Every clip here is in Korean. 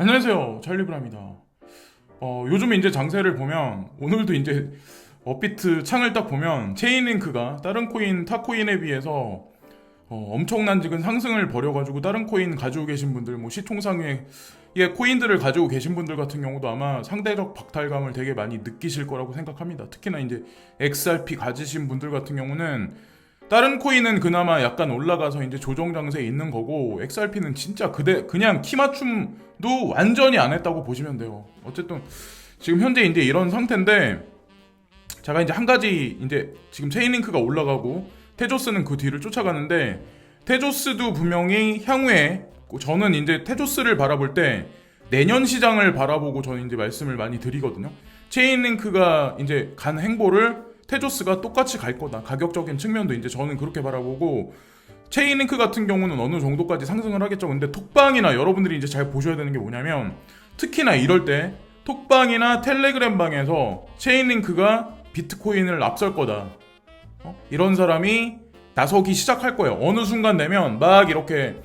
안녕하세요, 찰리브라입니다. 요즘 이제 장세를 보면 오늘도 이제 업비트 창을 딱 보면 체인링크가 다른 코인 타 코인에 비해서 엄청난 지금 상승을 벌여가지고 다른 코인 가지고 계신 분들, 뭐 시총상위의 코인들을 가지고 계신 분들 같은 경우도 아마 상대적 박탈감을 되게 많이 느끼실 거라고 생각합니다. 특히나 이제 XRP 가지신 분들 같은 경우는 다른 코인은 그나마 약간 올라가서 이제 조정 장세에 있는 거고, XRP는 진짜 그냥 키 맞춤도 완전히 안 했다고 보시면 돼요. 어쨌든 지금 현재 이제 이런 상태인데, 제가 이제 한 가지 이제 지금 체인링크가 올라가고 테조스는 그 뒤를 쫓아가는데, 테조스도 분명히 향후에 저는 이제 테조스를 바라볼 때 내년 시장을 바라보고 저는 이제 말씀을 많이 드리거든요. 체인링크가 이제 간 행보를 테조스가 똑같이 갈 거다. 가격적인 측면도 이제 저는 그렇게 바라보고, 체인링크 같은 경우는 어느 정도까지 상승을 하겠죠. 근데 톡방이나 여러분들이 이제 잘 보셔야 되는 게 뭐냐면, 특히나 이럴 때 톡방이나 텔레그램 방에서 체인링크가 비트코인을 앞설 거다, 이런 사람이 나서기 시작할 거예요. 어느 순간 되면 막 이렇게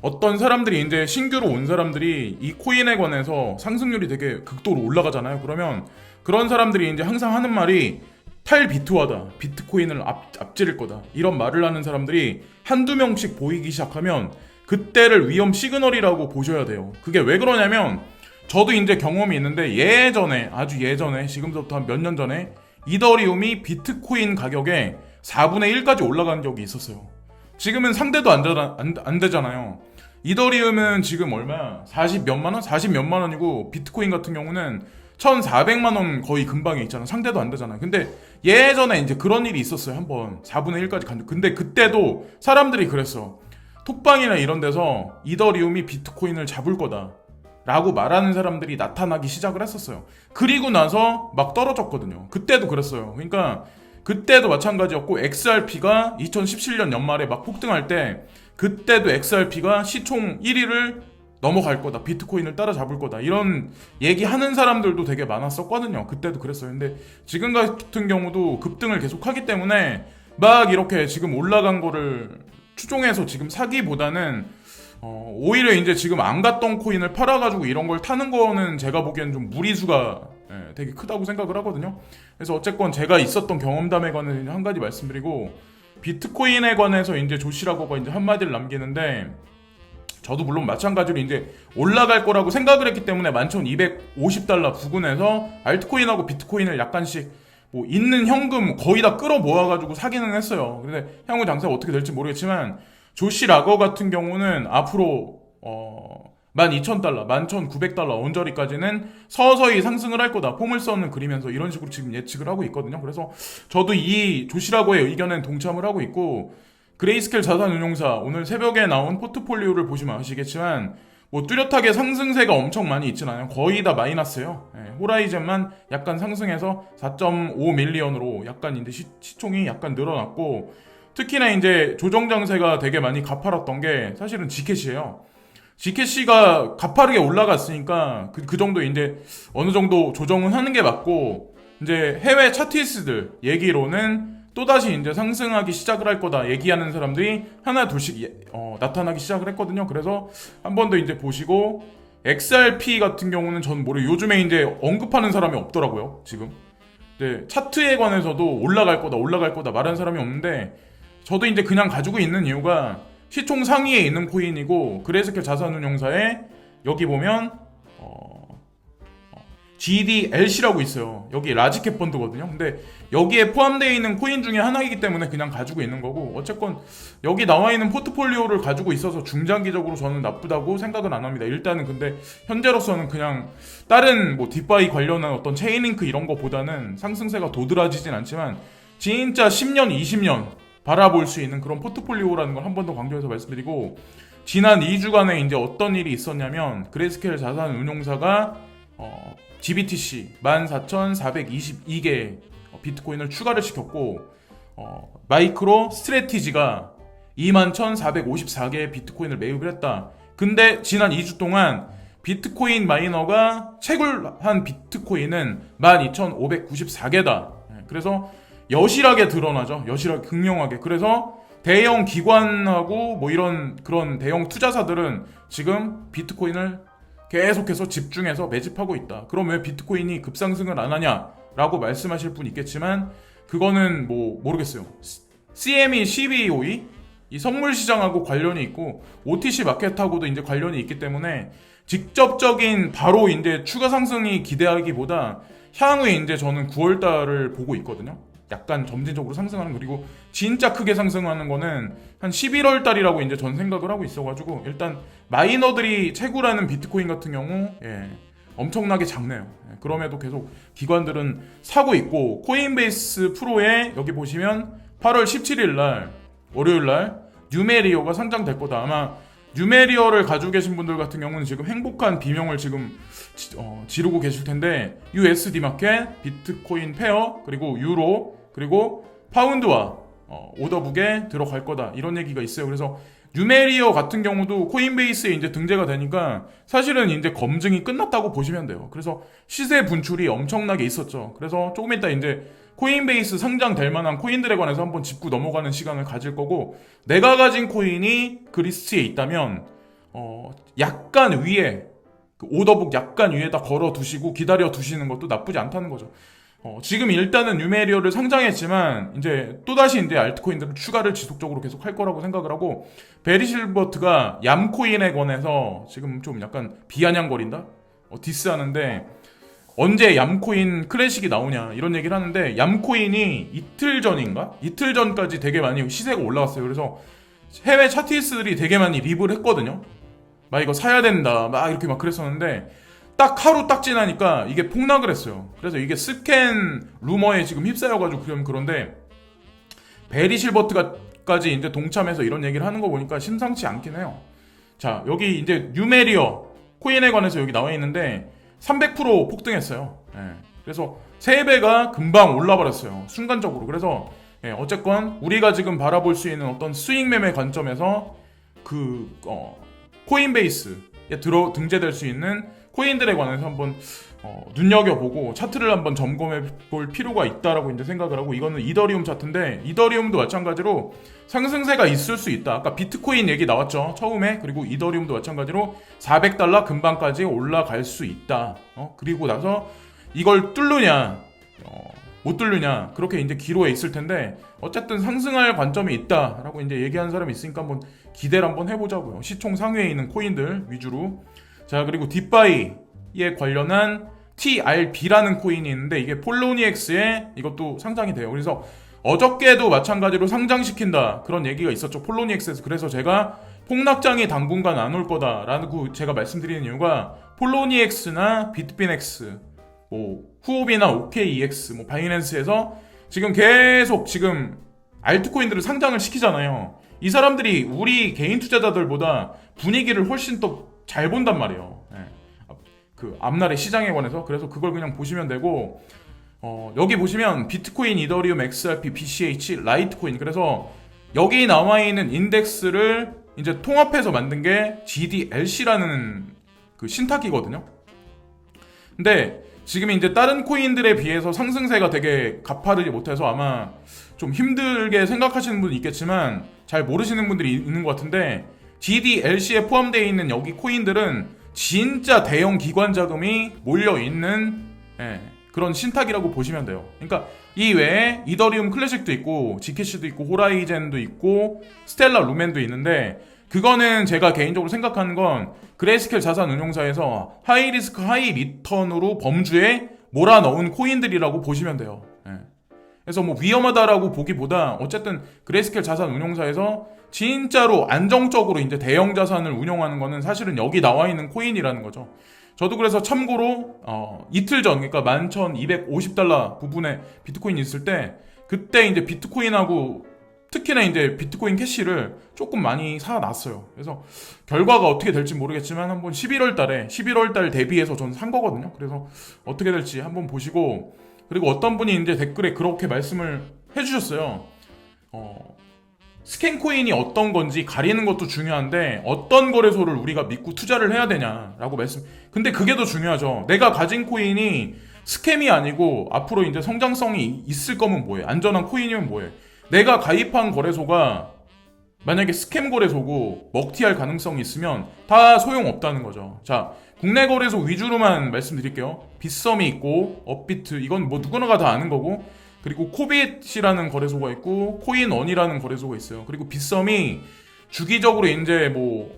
어떤 사람들이 이제 신규로 온 사람들이 이 코인에 관해서 상승률이 되게 극도로 올라가잖아요. 그러면 그런 사람들이 이제 항상 하는 말이 탈비트화다, 비트코인을 앞지를 거다, 이런 말을 하는 사람들이 한두 명씩 보이기 시작하면 그때를 위험 시그널이라고 보셔야 돼요. 그게 왜 그러냐면, 저도 이제 경험이 있는데, 예전에, 아주 예전에, 지금부터 한 몇 년 전에 이더리움이 비트코인 가격에 4분의 1까지 올라간 적이 있었어요. 지금은 상대도 안 되잖아요. 이더리움은 지금 얼마야? 40 몇만 원? 40 몇만 원이고, 비트코인 같은 경우는 1,400만 원 거의 근방에 있잖아. 상대도 안 되잖아요. 근데 예전에 이제 그런 일이 있었어요. 한번 4분의 1까지 간 적. 근데 그때도 사람들이 그랬어. 톡방이나 이런 데서 이더리움이 비트코인을 잡을 거다 라고 말하는 사람들이 나타나기 시작을 했었어요. 그리고 나서 막 떨어졌거든요. 그때도 그랬어요. 그러니까 그때도 마찬가지였고, XRP가 2017년 연말에 막 폭등할 때, 그때도 XRP가 시총 1위를 넘어갈 거다, 비트코인을 따라잡을 거다, 이런 얘기하는 사람들도 되게 많았었거든요. 그때도 그랬어요. 근데 지금 같은 경우도 급등을 계속하기 때문에 막 이렇게 지금 올라간 거를 추종해서 지금 사기보다는 오히려 이제 지금 안 갔던 코인을 팔아가지고 이런 걸 타는 거는 제가 보기엔 좀 무리수가 되게 크다고 생각을 하거든요. 그래서 어쨌건 제가 있었던 경험담에 관해서 한 가지 말씀드리고, 비트코인에 관해서 이제 조시라고가 이제 한마디를 남기는데, 저도 물론 마찬가지로 이제 올라갈 거라고 생각을 했기 때문에 11,250달러 부근에서 알트코인하고 비트코인을 약간씩 뭐 있는 현금 거의 다 끌어 모아가지고 사기는 했어요. 근데 향후 장세가 어떻게 될지 모르겠지만, 조시 라거 같은 경우는 앞으로 12,000달러, 11,900달러 언저리까지는 서서히 상승을 할 거다, 포물선을 그리면서 이런 식으로 지금 예측을 하고 있거든요. 그래서 저도 이 조시 라거의 의견엔 동참을 하고 있고, 그레이스켈 자산운용사 오늘 새벽에 나온 포트폴리오를 보시면 아시겠지만, 뭐 뚜렷하게 상승세가 엄청 많이 있진 않아요. 거의 다 마이너스예요. 호라이즌만 약간 상승해서 4.5 밀리언으로 약간 이제 시총이 약간 늘어났고, 특히나 이제 조정 장세가 되게 많이 가팔았던 게 사실은 지켓이에요. 지켓이가 가파르게 올라갔으니까 그 정도 이제 어느 정도 조정은 하는 게 맞고, 이제 해외 차티스들 얘기로는 또다시 이제 상승하기 시작을 할 거다 얘기하는 사람들이 하나 둘씩 나타나기 시작을 했거든요. 그래서 한 번 더 이제 보시고, XRP 같은 경우는 전 요즘에 이제 언급하는 사람이 없더라고요. 지금 이제 차트에 관해서도 올라갈 거다 말하는 사람이 없는데, 저도 이제 그냥 가지고 있는 이유가 시총 상위에 있는 코인이고, 그레이스켈 자산운용사에 여기 보면 GDLC라고 있어요. 여기 라지캡 펀드거든요. 근데 여기에 포함되어 있는 코인 중에 하나이기 때문에 그냥 가지고 있는 거고, 어쨌건 여기 나와 있는 포트폴리오를 가지고 있어서 중장기적으로 저는 나쁘다고 생각은 안 합니다. 일단은 근데 현재로서는 그냥 다른 뭐 딥바이 관련한 어떤 체인링크 이런 거보다는 상승세가 도드라지진 않지만, 진짜 10년, 20년 바라볼 수 있는 그런 포트폴리오라는 걸 한 번 더 강조해서 말씀드리고, 지난 2주간에 이제 어떤 일이 있었냐면, 그레이스켈 자산운용사가 GBTC 14,422개 비트코인을 추가를 시켰고, 마이크로 스트래티지가 21,454개의 비트코인을 매입을 했다. 근데 지난 2주 동안 비트코인 마이너가 채굴한 비트코인은 12,594개다. 그래서 여실하게 드러나죠. 여실하게, 극명하게. 그래서 대형 기관하고 뭐 이런 그런 대형 투자사들은 지금 비트코인을 계속해서 집중해서 매집하고 있다. 그럼 왜 비트코인이 급상승을 안 하냐라고 말씀하실 분 있겠지만 그거는 뭐 모르겠어요. CME, CBOE 이 선물 시장하고 관련이 있고 OTC 마켓하고도 이제 관련이 있기 때문에 직접적인 바로 이제 추가 상승이 기대하기보다 향후에 이제 저는 9월 달을 보고 있거든요. 약간 점진적으로 상승하는 거. 그리고 진짜 크게 상승하는 거는 한 11월 달이라고 이제 전 생각을 하고 있어가지고 일단 마이너들이 채굴하는 비트코인 같은 경우 엄청나게 작네요. 그럼에도 계속 기관들은 사고 있고 코인베이스 프로에 여기 보시면 8월 17일 날 월요일 날 뉴메리어가 상장될 거다. 아마 뉴메리어를 가지고 계신 분들 같은 경우는 지금 행복한 비명을 지금 지르고 계실 텐데 USD 마켓, 비트코인 페어, 그리고 유로, 그리고 파운드와 오더북에 들어갈 거다. 이런 얘기가 있어요. 그래서 뉴메리어 같은 경우도 코인베이스에 이제 등재가 되니까 사실은 이제 검증이 끝났다고 보시면 돼요. 그래서 시세 분출이 엄청나게 있었죠. 그래서 조금 이따 이제 코인베이스 상장될 만한 코인들에 관해서 한번 짚고 넘어가는 시간을 가질 거고, 내가 가진 코인이 그 리스트에 있다면 약간 위에 그 오더북 약간 위에다 걸어 두시고 기다려 두시는 것도 나쁘지 않다는 거죠. 지금 일단은 뉴메리어를 상장했지만 이제 또다시 이제 알트코인들을 추가를 지속적으로 계속 할 거라고 생각을 하고, 베리 실버트가 얌코인에 관해서 지금 좀 약간 비아냥거린다? 디스하는데 언제 얌코인 클래식이 나오냐 이런 얘기를 하는데, 얌코인이 이틀 전인가? 이틀 전까지 되게 많이 시세가 올라갔어요. 그래서 해외 차티스들이 되게 많이 리뷰를 했거든요. 막 이거 사야 된다 막 이렇게 막 그랬었는데 딱 하루 딱 지나니까 이게 폭락을 했어요. 그래서 이게 스캔 루머에 지금 휩싸여가지고 그런데 베리 실버트까지 이제 동참해서 이런 얘기를 하는 거 보니까 심상치 않긴 해요. 자, 여기 이제 뉴메리어 코인에 관해서 여기 나와 있는데 300% 폭등했어요. 그래서 3배가 금방 올라버렸어요. 순간적으로. 그래서 어쨌건 우리가 지금 바라볼 수 있는 어떤 수익 매매 관점에서 코인베이스에 등재될 수 있는 코인들에 관해서 한번 눈여겨보고 차트를 한번 점검해 볼 필요가 있다라고 이제 생각을 하고, 이거는 이더리움 차트인데 이더리움도 마찬가지로 상승세가 있을 수 있다. 아까 비트코인 얘기 나왔죠, 처음에. 그리고 이더리움도 마찬가지로 $400 근방까지 올라갈 수 있다. 그리고 나서 이걸 뚫느냐 못 뚫느냐, 그렇게 이제 기로에 있을 텐데 어쨌든 상승할 관점이 있다라고 이제 얘기하는 사람이 있으니까 한번 기대를 한번 해보자고요. 시총 상위에 있는 코인들 위주로. 자, 그리고 딥바이에 관련한 TRB라는 코인이 있는데 이게 폴로니엑스에 이것도 상장이 돼요. 그래서 어저께도 마찬가지로 상장시킨다 그런 얘기가 있었죠, 폴로니엑스에서. 그래서 제가 폭락장이 당분간 안 올 거다라고 제가 말씀드리는 이유가, 폴로니엑스나 비트비넥스, 후오비나 OKEX, 바이낸스에서 지금 계속 지금 알트코인들을 상장을 시키잖아요. 이 사람들이 우리 개인 투자자들보다 분위기를 훨씬 더 잘 본단 말이에요. 그 앞날의 시장에 관해서. 그래서 그걸 그냥 보시면 되고, 여기 보시면 비트코인, 이더리움, XRP, BCH, 라이트코인. 그래서 여기 나와 있는 인덱스를 이제 통합해서 만든 게 GDLC라는 그 신탁이거든요. 근데 지금 이제 다른 코인들에 비해서 상승세가 되게 가파르지 못해서 아마 좀 힘들게 생각하시는 분이 있겠지만 잘 모르시는 분들이 있는 것 같은데, GDLC에 포함되어 있는 여기 코인들은 진짜 대형 기관 자금이 몰려있는 그런 신탁이라고 보시면 돼요. 그러니까 이 외에 이더리움 클래식도 있고 지캐시도 있고 호라이젠도 있고 스텔라 루멘도 있는데, 그거는 제가 개인적으로 생각하는 건 그레이스켈 자산운용사에서 하이리스크 하이리턴으로 범주에 몰아넣은 코인들이라고 보시면 돼요. 그래서 위험하다라고 보기보다 어쨌든 그레이스켈 자산운용사에서 진짜로 안정적으로 이제 대형 자산을 운영하는 거는 사실은 여기 나와 있는 코인이라는 거죠. 저도 그래서 참고로 이틀 전, 그러니까 11,250달러 부분에 비트코인이 있을 때, 그때 이제 비트코인하고 특히나 이제 비트코인 캐시를 조금 많이 사놨어요. 그래서 결과가 어떻게 될지 모르겠지만 한번 11월 달 대비해서 저는 산 거거든요. 그래서 어떻게 될지 한번 보시고, 그리고 어떤 분이 이제 댓글에 그렇게 말씀을 해주셨어요. 스캔코인이 어떤 건지 가리는 것도 중요한데 어떤 거래소를 우리가 믿고 투자를 해야 되냐라고 말씀. 근데 그게 더 중요하죠. 내가 가진 코인이 스캠이 아니고 앞으로 이제 성장성이 있을 거면 뭐해? 안전한 코인이면 뭐해? 내가 가입한 거래소가 만약에 스캠 거래소고 먹튀할 가능성이 있으면 다 소용없다는 거죠. 자, 국내 거래소 위주로만 말씀드릴게요. 빗썸이 있고 업비트 이건 뭐 누구나가 다 아는 거고, 그리고 코빗이라는 거래소가 있고 코인원이라는 거래소가 있어요. 그리고 빗썸이 주기적으로 이제 뭐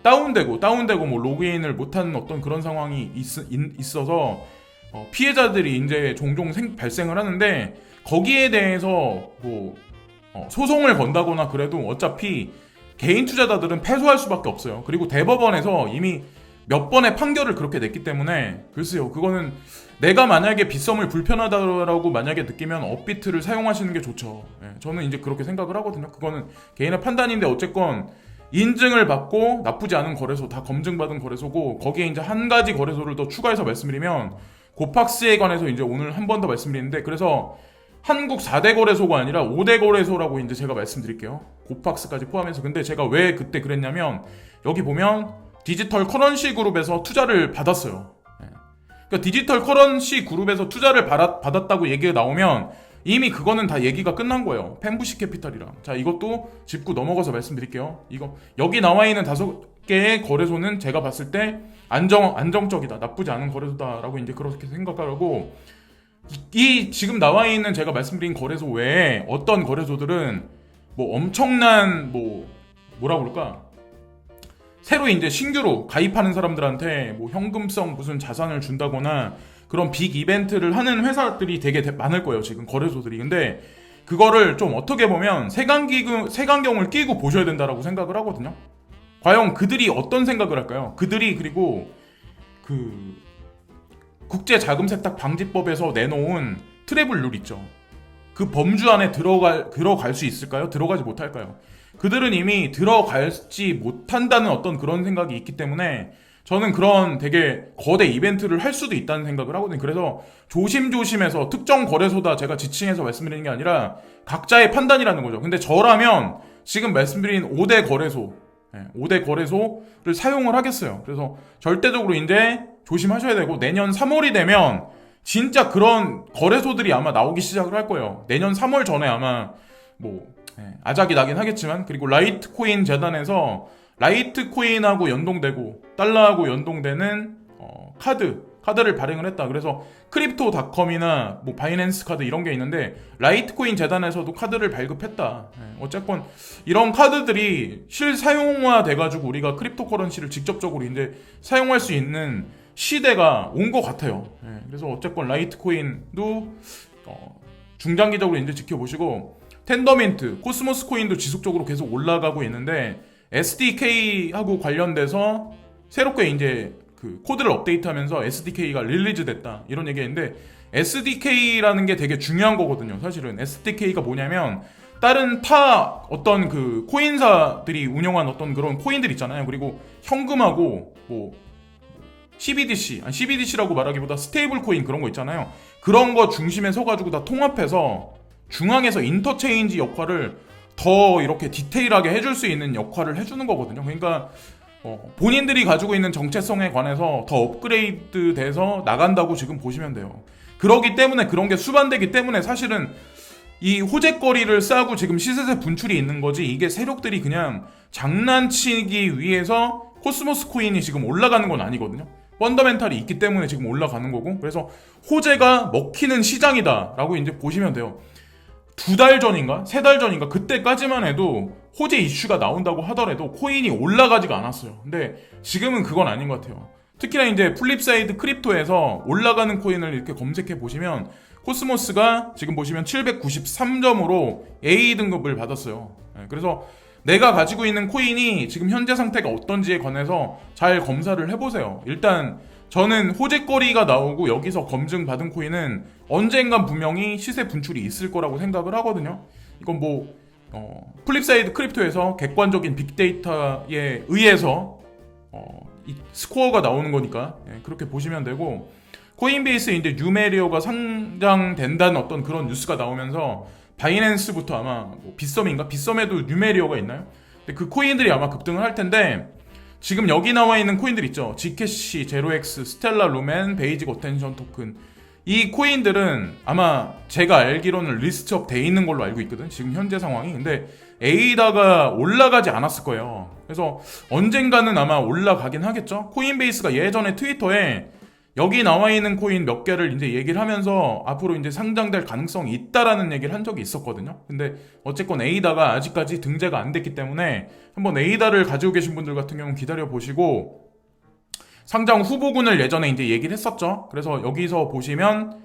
다운되고 뭐 로그인을 못하는 어떤 그런 상황이 있어서 피해자들이 이제 종종 발생을 하는데, 거기에 대해서 뭐 소송을 건다거나 그래도 어차피 개인 투자자들은 패소할 수밖에 없어요. 그리고 대법원에서 이미 몇 번의 판결을 그렇게 냈기 때문에, 글쎄요, 그거는 내가 만약에 빗썸을 불편하다고 만약에 느끼면 업비트를 사용하시는 게 좋죠. 저는 이제 그렇게 생각을 하거든요. 그거는 개인의 판단인데, 어쨌건 인증을 받고 나쁘지 않은 거래소, 다 검증받은 거래소고, 거기에 이제 한 가지 거래소를 더 추가해서 말씀드리면 고팍스에 관해서 이제 오늘 한 번 더 말씀드리는데, 그래서 한국 4대 거래소가 아니라 5대 거래소라고 이제 제가 말씀드릴게요. 고팍스까지 포함해서. 근데 제가 왜 그때 그랬냐면, 여기 보면 디지털 커런시 그룹에서 투자를 받았어요. 그러니까 디지털 커런시 그룹에서 투자를 받았다고 얘기가 나오면 이미 그거는 다 얘기가 끝난 거예요. 펜부시 캐피탈이랑. 자, 이것도 짚고 넘어가서 말씀드릴게요. 이거 여기 나와 있는 5개의 거래소는 제가 봤을 때 안정적이다, 나쁘지 않은 거래소다라고 이제 그렇게 생각하고, 이 지금 나와 있는 제가 말씀드린 거래소 외에 어떤 거래소들은 뭐 엄청난 뭐라 그럴까, 새로 이제 신규로 가입하는 사람들한테 뭐 현금성 무슨 자산을 준다거나 그런 빅 이벤트를 하는 회사들이 되게 많을 거예요, 지금 거래소들이. 근데 그거를 좀 어떻게 보면 색안경을 끼고 보셔야 된다라고 생각을 하거든요. 과연 그들이 어떤 생각을 할까요? 그들이 그리고 그 국제자금세탁 방지법에서 내놓은 트래블 룰 있죠. 그 범주 안에 들어갈 수 있을까요? 들어가지 못할까요? 그들은 이미 들어갈지 못한다는 어떤 그런 생각이 있기 때문에 저는 그런 되게 거대 이벤트를 할 수도 있다는 생각을 하거든요. 그래서 조심조심해서 특정 거래소다 제가 지칭해서 말씀드리는 게 아니라 각자의 판단이라는 거죠. 근데 저라면 지금 말씀드린 5대 거래소, 5대 거래소를 사용을 하겠어요. 그래서 절대적으로 이제 조심하셔야 되고, 내년 3월이 되면 진짜 그런 거래소들이 아마 나오기 시작을 할 거예요. 내년 3월 전에 아마 아작이 나긴 하겠지만. 그리고 라이트코인 재단에서 라이트코인하고 연동되고 달러하고 연동되는 카드를 발행을 했다. 그래서 크립토닷컴이나 뭐 바이낸스 카드 이런 게 있는데, 라이트코인 재단에서도 카드를 발급했다. 어쨌건 이런 카드들이 실사용화 돼가지고 우리가 크립토 커런시를 직접적으로 이제 사용할 수 있는 시대가 온 것 같아요. 그래서 어쨌건 라이트코인도 중장기적으로 이제 지켜보시고, 텐더민트, 코스모스 코인도 지속적으로 계속 올라가고 있는데, SDK하고 관련돼서 새롭게 이제 그 코드를 업데이트하면서 SDK가 릴리즈 됐다, 이런 얘기인데, SDK라는 게 되게 중요한 거거든요. 사실은 SDK가 뭐냐면, 다른 타 어떤 그 코인사들이 운영한 어떤 그런 코인들 있잖아요. 그리고 현금하고 뭐 CBDC라고 말하기보다 스테이블 코인 그런 거 있잖아요. 그런 거 중심에 서가지고 다 통합해서 중앙에서 인터체인지 역할을 더 이렇게 디테일하게 해줄 수 있는 역할을 해주는 거거든요. 그러니까 본인들이 가지고 있는 정체성에 관해서 더 업그레이드 돼서 나간다고 지금 보시면 돼요. 그러기 때문에, 그런 게 수반되기 때문에 사실은 이 호재거리를 싸고 지금 시세세 분출이 있는 거지, 이게 세력들이 그냥 장난치기 위해서 코스모스 코인이 지금 올라가는 건 아니거든요. 펀더멘탈이 있기 때문에 지금 올라가는 거고, 그래서 호재가 먹히는 시장이다라고 이제 보시면 돼요. 2달 전인가 3달 전인가 그때까지만 해도 호재 이슈가 나온다고 하더라도 코인이 올라가지가 않았어요. 근데 지금은 그건 아닌 것 같아요. 특히나 이제 플립사이드 크립토에서 올라가는 코인을 이렇게 검색해 보시면 코스모스가 지금 보시면 793점으로 A 등급을 받았어요. 그래서 내가 가지고 있는 코인이 지금 현재 상태가 어떤지에 관해서 잘 검사를 해보세요. 일단 저는 호재거리가 나오고 여기서 검증받은 코인은 언젠간 분명히 시세 분출이 있을 거라고 생각을 하거든요. 이건 뭐 플립사이드 크립토에서 객관적인 빅데이터에 의해서 이 스코어가 나오는 거니까 그렇게 보시면 되고, 코인베이스에 이제 뉴메리어가 상장된다는 어떤 그런 뉴스가 나오면서 바이낸스부터 아마 빗썸에도 뉴메리어가 있나요? 근데 그 코인들이 아마 급등을 할 텐데, 지금 여기 나와 있는 코인들 있죠. Gcash, 제로엑스, 스텔라 루멘, 베이직 어텐션 토큰, 이 코인들은 아마 제가 알기로는 리스트업 돼 있는 걸로 알고 있거든, 지금 현재 상황이. 근데 A다가 올라가지 않았을 거예요. 그래서 언젠가는 아마 올라가긴 하겠죠. 코인베이스가 예전에 트위터에 여기 나와 있는 코인 몇 개를 이제 얘기를 하면서 앞으로 이제 상장될 가능성이 있다라는 얘기를 한 적이 있었거든요. 근데 어쨌건 에이다가 아직까지 등재가 안 됐기 때문에 한번 에이다를 가지고 계신 분들 같은 경우는 기다려 보시고, 상장 후보군을 예전에 이제 얘기를 했었죠. 그래서 여기서 보시면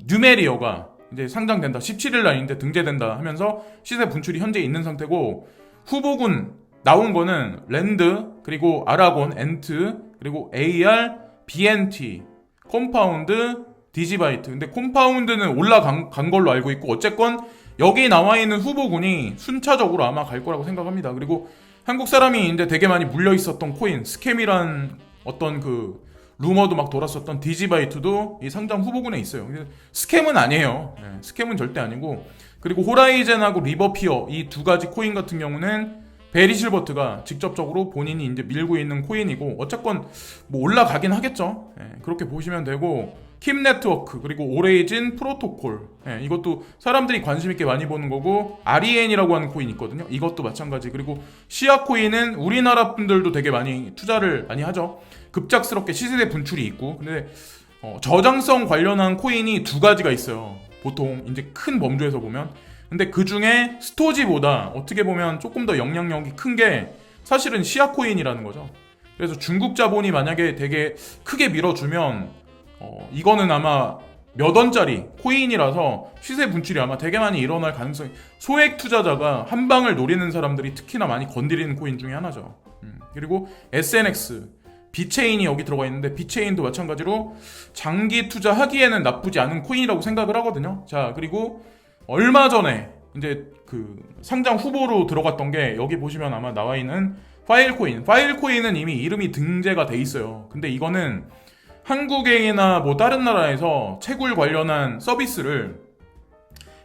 뉴메리어가 이제 상장된다, 17일 날인데 등재된다 하면서 시세 분출이 현재 있는 상태고, 후보군 나온 거는 랜드, 그리고 아라곤, 엔트, 그리고 AR, BNT, 컴파운드, 디지바이트. 근데 컴파운드는 올라간 걸로 알고 있고, 어쨌건 여기 나와 있는 후보군이 순차적으로 아마 갈 거라고 생각합니다. 그리고 한국 사람이 이제 되게 많이 물려 있었던 코인, 스캠이란 어떤 그 루머도 막 돌았었던 디지바이트도 이 상장 후보군에 있어요. 스캠은 아니에요. 네, 스캠은 절대 아니고. 그리고 호라이젠하고 리버피어 이 두 가지 코인 같은 경우는 베리 실버트가 직접적으로 본인이 이제 밀고 있는 코인이고, 어쨌건 뭐 올라가긴 하겠죠. 예, 그렇게 보시면 되고, 킴 네트워크, 그리고 오레이진 프로토콜, 예, 이것도 사람들이 관심 있게 많이 보는 거고, REN이라고 하는 코인 있거든요. 이것도 마찬가지. 그리고 시아 코인은 우리나라 분들도 되게 많이 투자를 많이 하죠. 급작스럽게 시세대 분출이 있고. 근데 저장성 관련한 코인이 두 가지가 있어요. 보통 이제 큰 범주에서 보면. 근데 그 중에 스토지보다 어떻게 보면 조금 더 영향력이 큰 게 사실은 시아코인이라는 거죠. 그래서 중국 자본이 만약에 되게 크게 밀어주면 이거는 아마 몇 원짜리 코인이라서 시세 분출이 아마 되게 많이 일어날 가능성이, 소액 투자자가 한 방을 노리는 사람들이 특히나 많이 건드리는 코인 중에 하나죠. 그리고 SNX, 비체인이 여기 들어가 있는데, 비체인도 마찬가지로 장기 투자하기에는 나쁘지 않은 코인이라고 생각을 하거든요. 자, 그리고 얼마 전에 이제 그 상장 후보로 들어갔던 게 여기 보시면 아마 나와 있는 파일코인. 파일코인은 이미 이름이 등재가 돼 있어요. 근데 이거는 한국이나 뭐 다른 나라에서 채굴 관련한 서비스를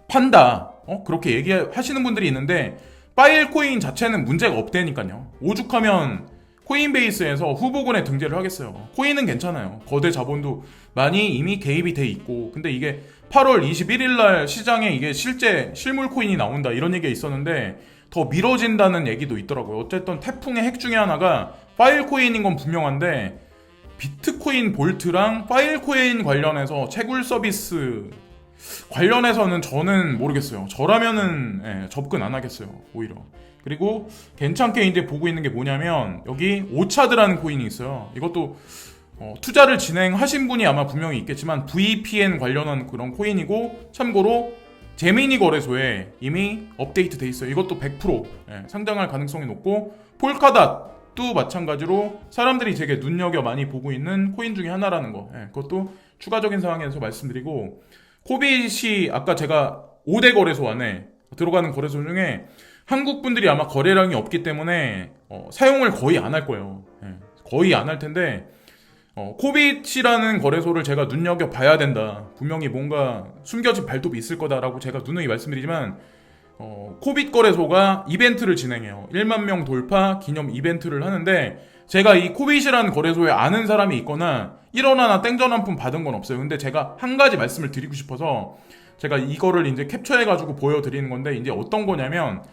판다, 그렇게 얘기하시는 분들이 있는데, 파일코인 자체는 문제가 없다니까요. 오죽하면 코인베이스에서 후보군에 등재를 하겠어요. 코인은 괜찮아요. 거대 자본도 많이 이미 개입이 돼 있고. 근데 이게 8월 21일 날 시장에 이게 실제 실물 코인이 나온다, 이런 얘기가 있었는데 더 미뤄진다는 얘기도 있더라고요. 어쨌든 태풍의 핵 중에 하나가 파일 코인인 건 분명한데, 비트코인 볼트랑 파일 코인 관련해서 채굴 서비스 관련해서는 저는 모르겠어요. 저라면은 접근 안 하겠어요, 오히려. 그리고 괜찮게 이제 보고 있는 게 뭐냐면, 여기 오차드라는 코인이 있어요. 이것도 투자를 진행하신 분이 아마 분명히 있겠지만 VPN 관련한 그런 코인이고, 참고로 제미니 거래소에 이미 업데이트 돼 있어요. 이것도 100% 상장할 가능성이 높고, 폴카닷도 마찬가지로 사람들이 되게 눈여겨 많이 보고 있는 코인 중에 하나라는 거, 그것도 추가적인 상황에서 말씀드리고, 코빗이 아까 제가 5대 거래소 안에 들어가는 거래소 중에 한국 분들이 아마 거래량이 없기 때문에 사용을 거의 안 할 거예요. 거의 안 할 텐데, 코빗이라는 거래소를 제가 눈여겨봐야 된다, 분명히 뭔가 숨겨진 발톱이 있을 거다라고 제가 누누이 말씀드리지만, 코빗 거래소가 이벤트를 진행해요. 1만 명 돌파 기념 이벤트를 하는데, 제가 이 코빗이라는 거래소에 아는 사람이 있거나 1원 하나 땡전 한 푼 받은 건 없어요. 근데 제가 한 가지 말씀을 드리고 싶어서 제가 이거를 이제 캡처해가지고 보여드리는 건데, 이제 어떤 거냐면,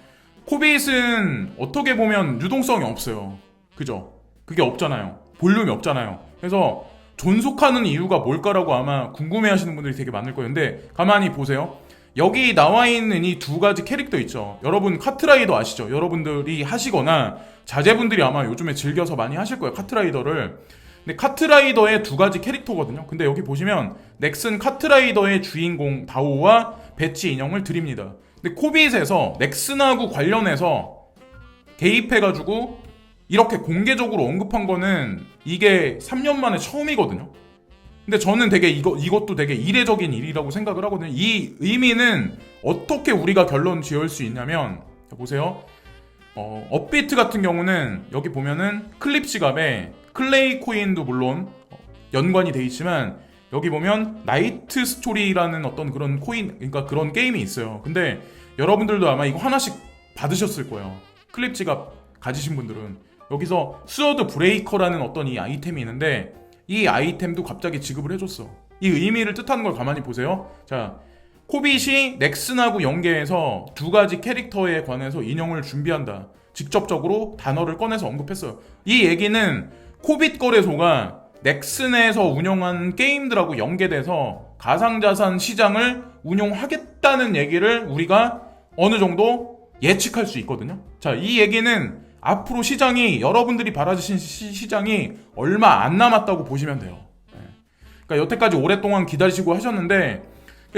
코빗은 어떻게 보면 유동성이 없어요. 그죠? 그게 없잖아요. 볼륨이 없잖아요. 그래서 존속하는 이유가 뭘까라고 아마 궁금해하시는 분들이 되게 많을 거예요. 근데 가만히 보세요. 여기 나와 있는 이 두 가지 캐릭터 있죠. 여러분 카트라이더 아시죠? 여러분들이 하시거나 자제분들이 아마 요즘에 즐겨서 많이 하실 거예요, 카트라이더를. 근데 카트라이더의 두 가지 캐릭터거든요. 근데 여기 보시면 넥슨 카트라이더의 주인공 다오와 배치 인형을 드립니다. 근데 코빗에서 넥슨하고 관련해서 개입해가지고 이렇게 공개적으로 언급한 거는 이게 3년 만에 처음이거든요. 근데 저는 되게 이것도 되게 이례적인 일이라고 생각을 하거든요. 이 의미는 어떻게 우리가 결론 지을 수 있냐면, 보세요. 업비트 같은 경우는 여기 보면은 클립 지갑에 클레이 코인도 물론 연관이 돼 있지만, 여기 보면 나이트 스토리라는 어떤 그런 코인, 그러니까 그런 게임이 있어요. 근데 여러분들도 아마 이거 하나씩 받으셨을 거예요. 클립 지갑 가지신 분들은. 여기서 스워드 브레이커라는 어떤 이 아이템이 있는데, 이 아이템도 갑자기 지급을 해줬어. 이 의미를 뜻하는 걸 가만히 보세요. 자, 코빗이 넥슨하고 연계해서 두 가지 캐릭터에 관해서 인형을 준비한다. 직접적으로 단어를 꺼내서 언급했어요. 이 얘기는 코빗 거래소가 넥슨에서 운영한 게임들하고 연계돼서 가상자산 시장을 운용하겠다는 얘기를 우리가 어느 정도 예측할 수 있거든요. 자, 이 얘기는 앞으로 시장이, 여러분들이 바라시는 시장이 얼마 안 남았다고 보시면 돼요. 그러니까 여태까지 오랫동안 기다리시고 하셨는데,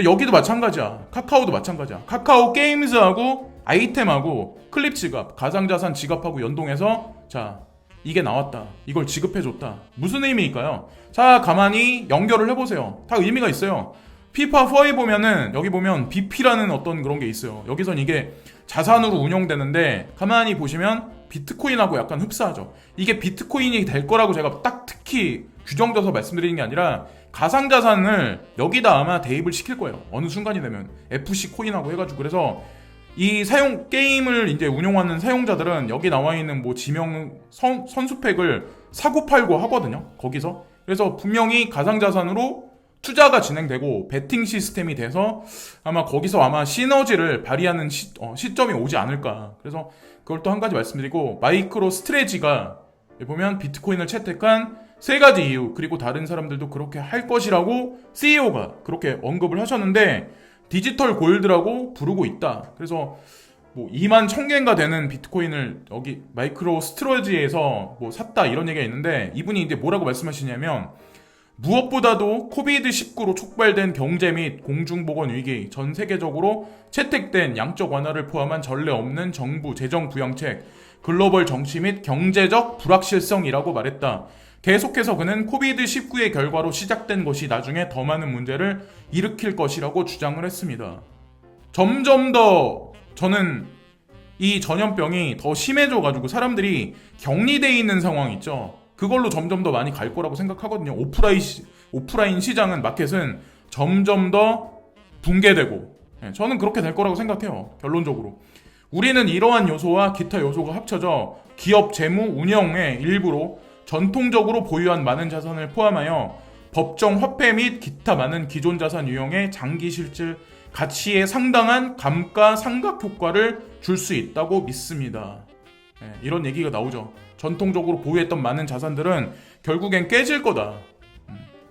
여기도 마찬가지야. 카카오도 마찬가지야. 카카오 게임즈하고 아이템하고 클립 지갑, 가상자산 지갑하고 연동해서 자, 이게 나왔다. 이걸 지급해줬다. 무슨 의미일까요? 자, 가만히 연결을 해보세요. 다 의미가 있어요. 피파4에 보면은, 여기 보면 BP라는 어떤 그런 게 있어요. 여기선 이게 자산으로 운영되는데, 가만히 보시면 비트코인하고 약간 흡사하죠. 이게 비트코인이 될 거라고 제가 딱 특히 규정져서 말씀드리는 게 아니라, 가상자산을 여기다 아마 대입을 시킬 거예요. 어느 순간이 되면. FC 코인하고 해가지고. 그래서 이 게임을 이제 운용하는 사용자들은 여기 나와 있는 뭐 지명 선수팩을 사고 팔고 하거든요. 거기서. 그래서 분명히 가상자산으로 투자가 진행되고 베팅 시스템이 돼서 아마 거기서 아마 시너지를 발휘하는 시점이 오지 않을까. 그래서 그걸 또 한 가지 말씀드리고, 마이크로 스트레지가 보면 비트코인을 채택한 3가지 이유, 그리고 다른 사람들도 그렇게 할 것이라고 CEO가 그렇게 언급을 하셨는데, 디지털 골드라고 부르고 있다. 그래서 뭐 2만 1000개인가 되는 비트코인을 여기 마이크로 스트레지에서 뭐 샀다, 이런 얘기가 있는데, 이분이 이제 뭐라고 말씀하시냐면, 무엇보다도 코비드19로 촉발된 경제 및 공중보건 위기, 전 세계적으로 채택된 양적 완화를 포함한 전례 없는 정부 재정 부양책, 글로벌 정치 및 경제적 불확실성이라고 말했다. 계속해서 그는 코비드19의 결과로 시작된 것이 나중에 더 많은 문제를 일으킬 것이라고 주장을 했습니다. 점점 더 저는 이 전염병이 더 심해져가지고 사람들이 격리되어 있는 상황 있죠. 그걸로 점점 더 많이 갈 거라고 생각하거든요. 오프라인 시장은, 마켓은 점점 더 붕괴되고, 저는 그렇게 될 거라고 생각해요. 결론적으로. 우리는 이러한 요소와 기타 요소가 합쳐져 기업 재무 운영의 일부로 전통적으로 보유한 많은 자산을 포함하여 법정 화폐 및 기타 많은 기존 자산 유형의 장기 실질 가치에 상당한 감가상각 효과를 줄 수 있다고 믿습니다. 이런 얘기가 나오죠. 전통적으로 보유했던 많은 자산들은 결국엔 깨질 거다.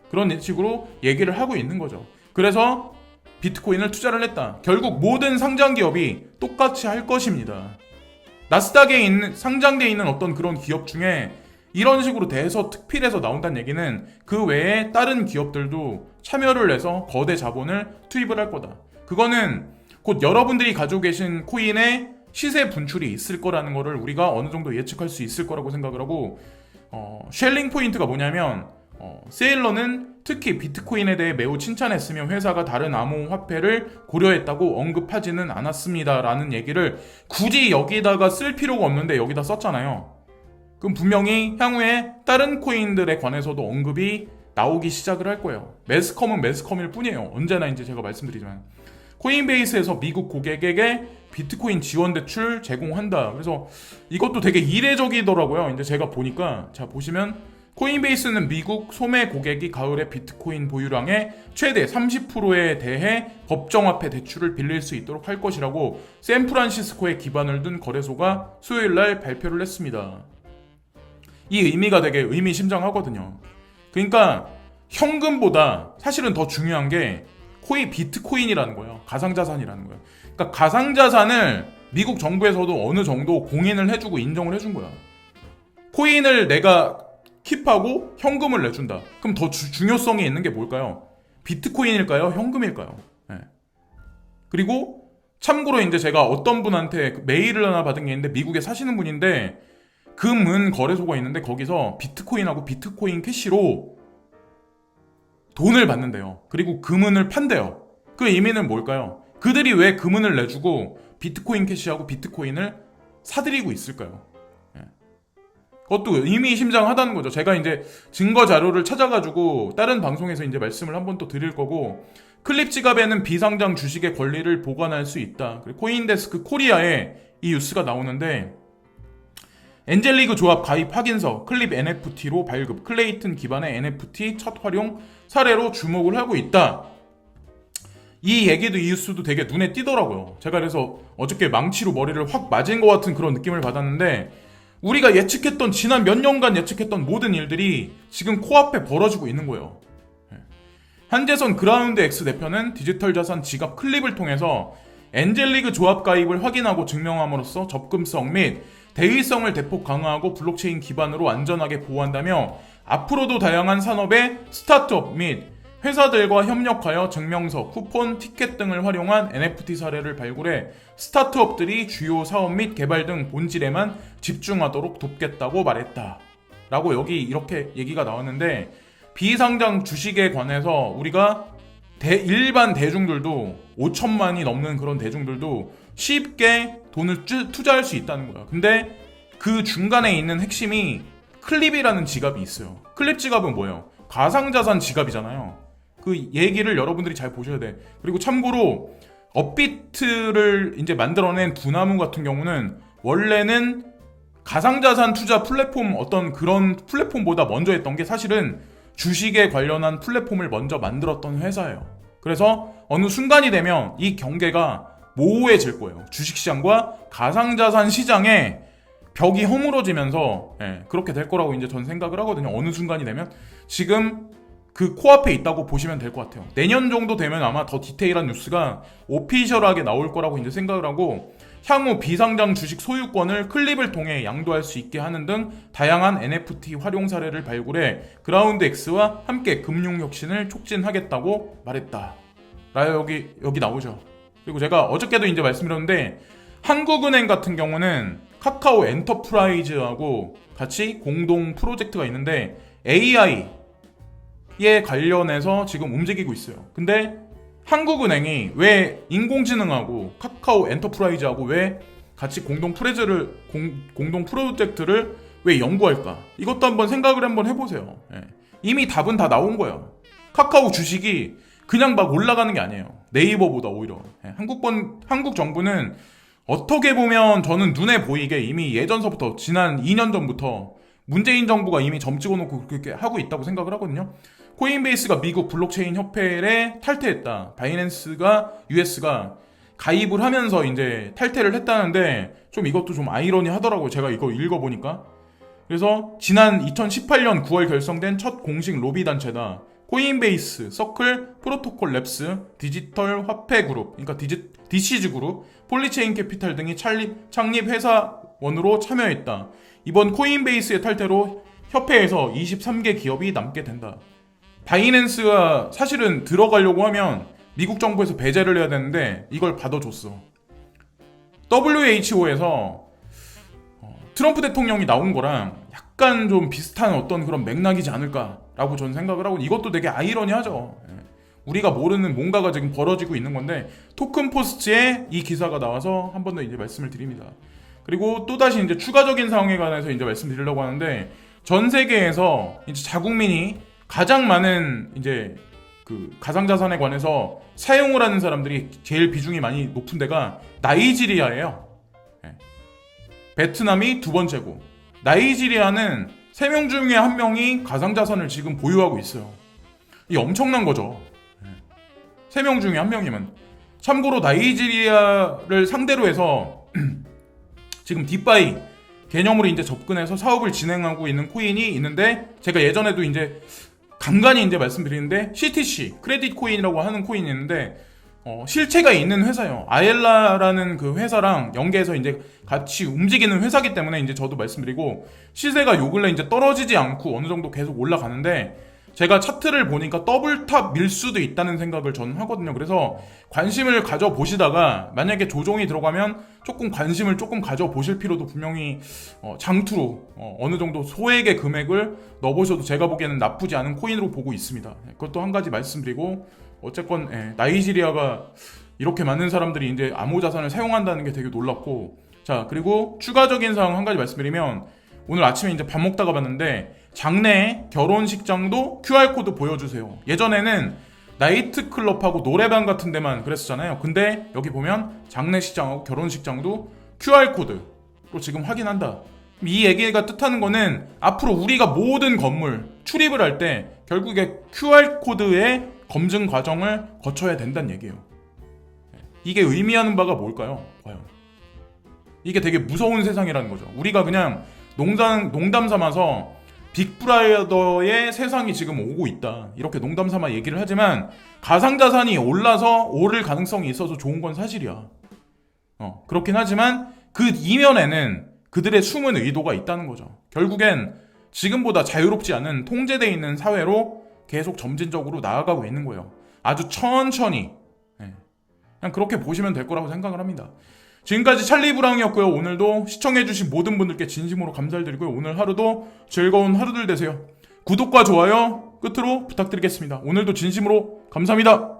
그런 식으로 얘기를 하고 있는 거죠. 그래서 비트코인을 투자를 했다. 결국 모든 상장 기업이 똑같이 할 것입니다. 나스닥에 상장되어 있는 어떤 그런 기업 중에 이런 식으로 대서특필해서 나온다는 얘기는 그 외에 다른 기업들도 참여를 해서 거대 자본을 투입을 할 거다. 그거는 곧 여러분들이 가지고 계신 코인의 시세 분출이 있을 거라는 거를 우리가 어느 정도 예측할 수 있을 거라고 생각을 하고, 쉘링 포인트가 뭐냐면, 세일러는 특히 비트코인에 대해 매우 칭찬했으며 회사가 다른 암호화폐를 고려했다고 언급하지는 않았습니다 라는 얘기를 굳이 여기다가 쓸 필요가 없는데 여기다 썼잖아요. 그럼 분명히 향후에 다른 코인들에 관해서도 언급이 나오기 시작을 할 거예요. 매스컴은 매스컴일 뿐이에요. 언제나 이제 제가 말씀드리지만. 코인베이스에서 미국 고객에게 비트코인 지원 대출 제공한다. 그래서 이것도 되게 이례적이더라고요. 이제 제가 보니까, 자 보시면 코인베이스는 미국 소매 고객이 가을에 비트코인 보유량의 최대 30%에 대해 법정화폐 대출을 빌릴 수 있도록 할 것이라고 샌프란시스코에 기반을 둔 거래소가 수요일날 발표를 했습니다. 이 의미가 되게 의미심장하거든요. 그러니까 현금보다 사실은 더 중요한 게 비트코인이라는 거예요. 가상자산이라는 거예요. 그러니까 가상자산을 미국 정부에서도 어느 정도 공인을 해주고 인정을 해준 거야. 코인을 내가 킵하고 현금을 내준다. 그럼 더 중요성이 있는 게 뭘까요? 비트코인일까요? 현금일까요? 네. 그리고 참고로 이제 제가 어떤 분한테 메일을 하나 받은 게 있는데, 미국에 사시는 분인데 금은 거래소가 있는데 거기서 비트코인하고 비트코인 캐시로 돈을 받는데요. 그리고 금은을 판대요. 그 의미는 뭘까요? 그들이 왜 금은을 내주고 비트코인 캐시하고 비트코인을 사들이고 있을까요? 그것도 의미심장하다는 거죠. 제가 이제 증거 자료를 찾아가지고 다른 방송에서 이제 말씀을 한번 또 드릴 거고, 클립 지갑에는 비상장 주식의 권리를 보관할 수 있다. 코인데스크 코리아에 이 뉴스가 나오는데, 엔젤리그 조합 가입 확인서, 클립 NFT로 발급, 클레이튼 기반의 NFT 첫 활용 사례로 주목을 하고 있다. 이 얘기도 이 뉴스도 되게 눈에 띄더라고요. 제가 그래서 어저께 망치로 머리를 확 맞은 것 같은 그런 느낌을 받았는데, 우리가 예측했던, 지난 몇 년간 예측했던 모든 일들이 지금 코앞에 벌어지고 있는 거예요. 한재선 그라운드 X 대표는 디지털 자산 지갑 클립을 통해서 엔젤리그 조합 가입을 확인하고 증명함으로써 접근성 및 대위성을 대폭 강화하고 블록체인 기반으로 안전하게 보호한다며, 앞으로도 다양한 산업의 스타트업 및 회사들과 협력하여 증명서, 쿠폰, 티켓 등을 활용한 NFT 사례를 발굴해 스타트업들이 주요 사업 및 개발 등 본질에만 집중하도록 돕겠다고 말했다 라고 여기 이렇게 얘기가 나왔는데, 비상장 주식에 관해서 우리가 일반 대중들도 5천만이 넘는 그런 대중들도 쉽게 돈을 투자할 수 있다는 거야. 근데 그 중간에 있는 핵심이 클립이라는 지갑이 있어요. 클립 지갑은 뭐예요? 가상자산 지갑이잖아요. 그 얘기를 여러분들이 잘 보셔야 돼. 그리고 참고로 업비트를 이제 만들어낸 두나무 같은 경우는 원래는 가상자산 투자 플랫폼, 어떤 그런 플랫폼보다 먼저 했던 게 사실은 주식에 관련한 플랫폼을 먼저 만들었던 회사예요. 그래서 어느 순간이 되면 이 경계가 모호해질 거예요. 주식시장과 가상자산 시장의 벽이 허물어지면서 그렇게 될 거라고 이제 전 생각을 하거든요. 어느 순간이 되면. 지금 그 코앞에 있다고 보시면 될 것 같아요. 내년 정도 되면 아마 더 디테일한 뉴스가 오피셜하게 나올 거라고 이제 생각을 하고, 향후 비상장 주식 소유권을 클립을 통해 양도할 수 있게 하는 등 다양한 NFT 활용 사례를 발굴해 그라운드 X와 함께 금융 혁신을 촉진하겠다고 말했다. 여기 나오죠. 그리고 제가 어저께도 이제 말씀드렸는데, 한국은행 같은 경우는 카카오 엔터프라이즈하고 같이 공동 프로젝트가 있는데 AI에 관련해서 지금 움직이고 있어요. 근데 한국은행이 왜 인공지능하고 카카오 엔터프라이즈하고 왜 같이 공동 프로젝트를 왜 연구할까? 이것도 한번 생각을 한번 해보세요. 이미 답은 다 나온 거예요. 카카오 주식이 그냥 막 올라가는 게 아니에요. 네이버보다 오히려. 한국 정부는 어떻게 보면 저는 눈에 보이게 이미 예전서부터, 지난 2년 전부터 문재인 정부가 이미 점 찍어놓고 그렇게 하고 있다고 생각을 하거든요. 코인베이스가 미국 블록체인 협회에 탈퇴했다. 바이낸스가 US가 가입을 하면서 이제 탈퇴를 했다는데, 좀 이것도 좀 아이러니하더라고요. 제가 이거 읽어보니까. 그래서 지난 2018년 9월 결성된 첫 공식 로비 단체다. 코인베이스, 서클, 프로토콜 랩스, 디지털 화폐 그룹, 그러니까 디시즈 그룹, 폴리체인 캐피탈 등이 창립 회사원으로 참여했다. 이번 코인베이스의 탈퇴로 협회에서 23개 기업이 남게 된다. 바이낸스가 사실은 들어가려고 하면 미국 정부에서 배제를 해야 되는데 이걸 받아줬어. WHO에서 트럼프 대통령이 나온 거랑 약간 좀 비슷한 어떤 그런 맥락이지 않을까라고 저는 생각을 하고, 이것도 되게 아이러니하죠. 우리가 모르는 뭔가가 지금 벌어지고 있는 건데, 토큰 포스트에 이 기사가 나와서 한 번 더 이제 말씀을 드립니다. 그리고 또다시 이제 추가적인 상황에 관해서 이제 말씀드리려고 하는데, 전 세계에서 이제 자국민이 가장 많은 이제 그 가상자산에 관해서 사용을 하는 사람들이 제일 비중이 많이 높은 데가 나이지리아예요. 베트남이 두 번째고, 나이지리아는 3명 중에 1명이 가상자산을 지금 보유하고 있어요. 이게 엄청난 거죠. 3명 중에 1명이면. 참고로 나이지리아를 상대로 해서 지금 디파이 개념으로 이제 접근해서 사업을 진행하고 있는 코인이 있는데, 제가 예전에도 이제 간간히 이제 말씀드리는데, CTC 크레딧 코인이라고 하는 코인이 있는데 실체가 있는 회사예요. 아엘라라는 그 회사랑 연계해서 이제 같이 움직이는 회사기 때문에 이제 저도 말씀드리고, 시세가 요 근래 이제 떨어지지 않고 어느 정도 계속 올라가는데, 제가 차트를 보니까 더블탑 밀 수도 있다는 생각을 저는 하거든요. 그래서 관심을 가져보시다가 만약에 조정이 들어가면 조금 관심을 조금 가져보실 필요도 분명히 장투로 어느 정도 소액의 금액을 넣어보셔도 제가 보기에는 나쁘지 않은 코인으로 보고 있습니다. 그것도 한 가지 말씀드리고, 어쨌건 나이지리아가 이렇게 많은 사람들이 이제 암호자산을 사용한다는 게 되게 놀랍고, 자, 그리고 추가적인 사항 한 가지 말씀드리면, 오늘 아침에 이제 밥 먹다가 봤는데 장내에 결혼식장도 QR코드 보여주세요. 예전에는 나이트클럽하고 노래방 같은 데만 그랬었잖아요. 근데 여기 보면 장례식장하고 결혼식장도 QR코드로 지금 확인한다. 이 얘기가 뜻하는 거는 앞으로 우리가 모든 건물 출입을 할 때 결국에 QR코드의 검증 과정을 거쳐야 된다는 얘기예요. 이게 의미하는 바가 뭘까요? 과연 이게 되게 무서운 세상이라는 거죠. 우리가 그냥 농담 삼아서 빅브라더의 세상이 지금 오고 있다, 이렇게 농담 삼아 얘기를 하지만 가상자산이 올라서 오를 가능성이 있어서 좋은 건 사실이야. 그렇긴 하지만 그 이면에는 그들의 숨은 의도가 있다는 거죠. 결국엔 지금보다 자유롭지 않은 통제되어 있는 사회로 계속 점진적으로 나아가고 있는 거예요. 아주 천천히. 그냥 그렇게 보시면 될 거라고 생각을 합니다. 지금까지 찰리 브라운이었고요. 오늘도 시청해주신 모든 분들께 진심으로 감사를 드리고요. 오늘 하루도 즐거운 하루들 되세요. 구독과 좋아요 끝으로 부탁드리겠습니다. 오늘도 진심으로 감사합니다.